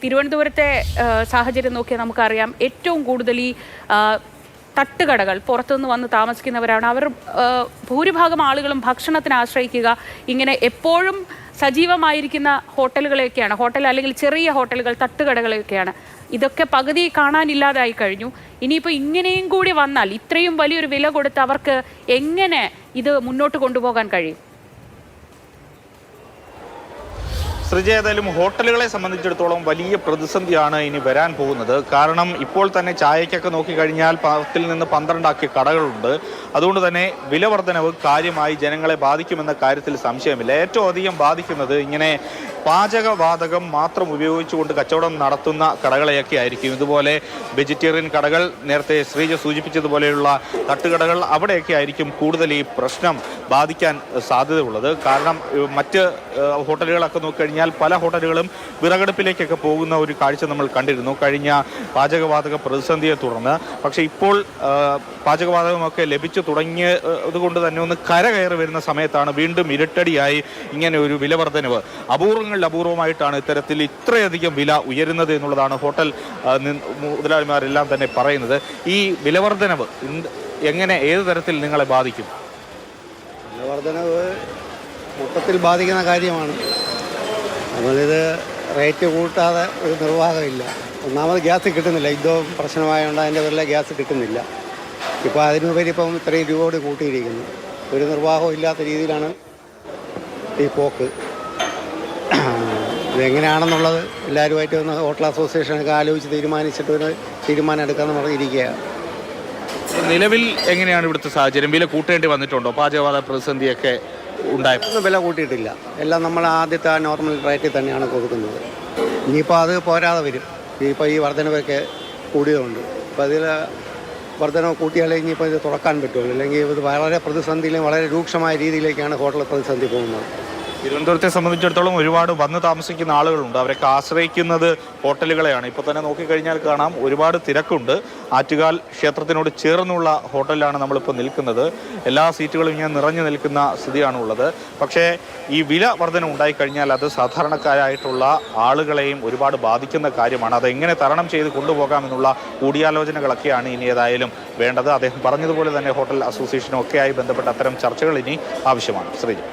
തിരുവനന്തപുരത്തെ സാഹചര്യം നോക്കിയാൽ നമുക്കറിയാം, ഏറ്റവും കൂടുതൽ ഈ തട്ടുകടകൾ പുറത്തുനിന്ന് വന്ന് താമസിക്കുന്നവരാണ്. അവർ ഭൂരിഭാഗം ആളുകളും ഭക്ഷണത്തിന് ആശ്രയിക്കുക ഇങ്ങനെ എപ്പോഴും സജീവമായിരിക്കുന്ന ഹോട്ടലുകളെയൊക്കെയാണ്. ഹോട്ടൽ അല്ലെങ്കിൽ ചെറിയ ഹോട്ടലുകൾ, തട്ടുകടകളെയൊക്കെയാണ്. ഇതൊക്കെ പകുതി കാണാനില്ലാതായി കഴിഞ്ഞു. ഇനിയിപ്പോൾ ഇങ്ങനെയും കൂടി വന്നാൽ, ഇത്രയും വലിയൊരു വില കൊടുത്ത് അവർക്ക് എങ്ങനെ ഇത് മുന്നോട്ട് കൊണ്ടുപോകാൻ കഴിയും? ശ്രീജ, ഏതായാലും ഹോട്ടലുകളെ സംബന്ധിച്ചിടത്തോളം വലിയ പ്രതിസന്ധിയാണ് ഇനി വരാൻ പോകുന്നത്. കാരണം ഇപ്പോൾ തന്നെ ചായക്കൊക്കെ നോക്കിക്കഴിഞ്ഞാൽ 10 നിന്ന് 12 ആക്കിയ കടകളുണ്ട്. അതുകൊണ്ട് തന്നെ വില വർധനവ് കാര്യമായി ജനങ്ങളെ ബാധിക്കുമെന്ന കാര്യത്തിൽ സംശയമില്ല. ഏറ്റവും അധികം ബാധിക്കുന്നത് ഇങ്ങനെ പാചകവാതകം മാത്രം ഉപയോഗിച്ചുകൊണ്ട് കച്ചവടം നടത്തുന്ന കടകളെയൊക്കെ ആയിരിക്കും. ഇതുപോലെ വെജിറ്റേറിയൻ കടകൾ, നേരത്തെ ശ്രീജ സൂചിപ്പിച്ചതുപോലെയുള്ള തട്ടുകടകൾ, അവിടെയൊക്കെ ആയിരിക്കും കൂടുതൽ ഈ പ്രശ്നം ബാധിക്കാൻ സാധ്യതയുള്ളത്. കാരണം മറ്റ് ഹോട്ടലുകളൊക്കെ നോക്കിക്കഴിഞ്ഞാൽ പല ഹോട്ടലുകളും വിറകടുപ്പിലേക്കൊക്കെ പോകുന്ന ഒരു കാഴ്ച നമ്മൾ കണ്ടിരുന്നു കഴിഞ്ഞ പാചകവാതക പ്രതിസന്ധിയെ തുടർന്ന്. പക്ഷേ ഇപ്പോൾ പാചകവാതകമൊക്കെ ലഭിച്ചു തുടങ്ങിയത് കൊണ്ട് തന്നെ ഒന്ന് കരകയറി വരുന്ന സമയത്താണ് വീണ്ടും ഇരട്ടടിയായി ഇങ്ങനെ ഒരു വില വർധനവ്. അപൂർവമായിട്ടാണ് ഇത്തരത്തിൽ ഇത്രയധികം വില ഉയരുന്നത് എന്നുള്ളതാണ് ഹോട്ടൽ മുതലാളിമാരെല്ലാം തന്നെ പറയുന്നത്. ഈ വില വർധനവ് എങ്ങനെ, ഏത് തരത്തിൽ നിങ്ങളെ ബാധിക്കും? വില വർധനവ് മൊത്തത്തിൽ ബാധിക്കുന്ന കാര്യമാണ്. നമ്മളിത് റേറ്റ് കൂട്ടാതെ ഒരു നിർവാഹമില്ല. ഒന്നാമത് ഗ്യാസ് കിട്ടുന്നില്ല, യുദ്ധവും പ്രശ്നമായതുകൊണ്ട് അതിൻ്റെ പേരിലെ ഗ്യാസ് കിട്ടുന്നില്ല. ഇപ്പോൾ അതിനുപരി ഇപ്പം ഇത്രയും രൂപ കൂടി കൂട്ടിയിരിക്കുന്നു. ഒരു നിർവാഹവും ഇല്ലാത്ത രീതിയിലാണ് ഈ പോക്ക്. ഇതെങ്ങനെയാണെന്നുള്ളത് എല്ലാവരുമായിട്ട് ഒന്ന് ഹോട്ടൽ അസോസിയേഷനൊക്കെ ആലോചിച്ച് തീരുമാനിച്ചിട്ട് ഒരു തീരുമാനം എടുക്കാമെന്ന് പറഞ്ഞിരിക്കുകയാണ്. നിലവിൽ എങ്ങനെയാണ് ഇവിടുത്തെ സാഹചര്യം? വില കൂട്ടേണ്ടി വന്നിട്ടുണ്ടോ? പാചകവാത പ്രതിസന്ധിയൊക്കെ ഉണ്ടായപ്പോൾ വില കൂട്ടിയിട്ടില്ല. എല്ലാം നമ്മൾ ആദ്യത്തെ ആ നോർമൽ റേറ്റിൽ തന്നെയാണ് കൊടുക്കുന്നത്. ഇനിയിപ്പോൾ അത് പോരാതെ വരും. ഇപ്പോൾ ഈ വർധനവൊക്കെ കൂടിയതുകൊണ്ട് ഇപ്പോൾ അതിൽ വർധനവ് കൂട്ടിയാലേ ഇനിയിപ്പോൾ ഇത് തുറക്കാൻ പറ്റുള്ളൂ. അല്ലെങ്കിൽ ഇത് വളരെ പ്രതിസന്ധിയിലും വളരെ രൂക്ഷമായ രീതിയിലേക്കാണ് ഹോട്ടൽ പ്രതിസന്ധി പോകുന്നത്. തിരുവനന്തപുരത്തെ സംബന്ധിച്ചിടത്തോളം ഒരുപാട് വന്ന് താമസിക്കുന്ന ആളുകളുണ്ട്. അവരൊക്കെ ആശ്രയിക്കുന്നത് ഹോട്ടലുകളെയാണ്. ഇപ്പോൾ തന്നെ നോക്കിക്കഴിഞ്ഞാൽ കാണാം, ഒരുപാട് തിരക്കുണ്ട്. ആറ്റുകാൽ ക്ഷേത്രത്തിനോട് ചേർന്നുള്ള ഹോട്ടലിലാണ് നമ്മളിപ്പോൾ നിൽക്കുന്നത്. എല്ലാ സീറ്റുകളും ഇങ്ങനെ നിറഞ്ഞു നിൽക്കുന്ന സ്ഥിതിയാണുള്ളത്. പക്ഷേ ഈ വില വർധന ഉണ്ടായിക്കഴിഞ്ഞാൽ അത് സാധാരണക്കാരായിട്ടുള്ള ആളുകളെയും ഒരുപാട് ബാധിക്കുന്ന കാര്യമാണ്. അതെങ്ങനെ തരണം ചെയ്ത് കൊണ്ടുപോകാമെന്നുള്ള കൂടിയാലോചനകളൊക്കെയാണ് ഇനി ഏതായാലും വേണ്ടത്. അദ്ദേഹം പറഞ്ഞതുപോലെ തന്നെ ഹോട്ടൽ അസോസിയേഷനും ഒക്കെയായി ബന്ധപ്പെട്ട അത്തരം ചർച്ചകൾ ഇനി ആവശ്യമാണ്. ശ്രീജി.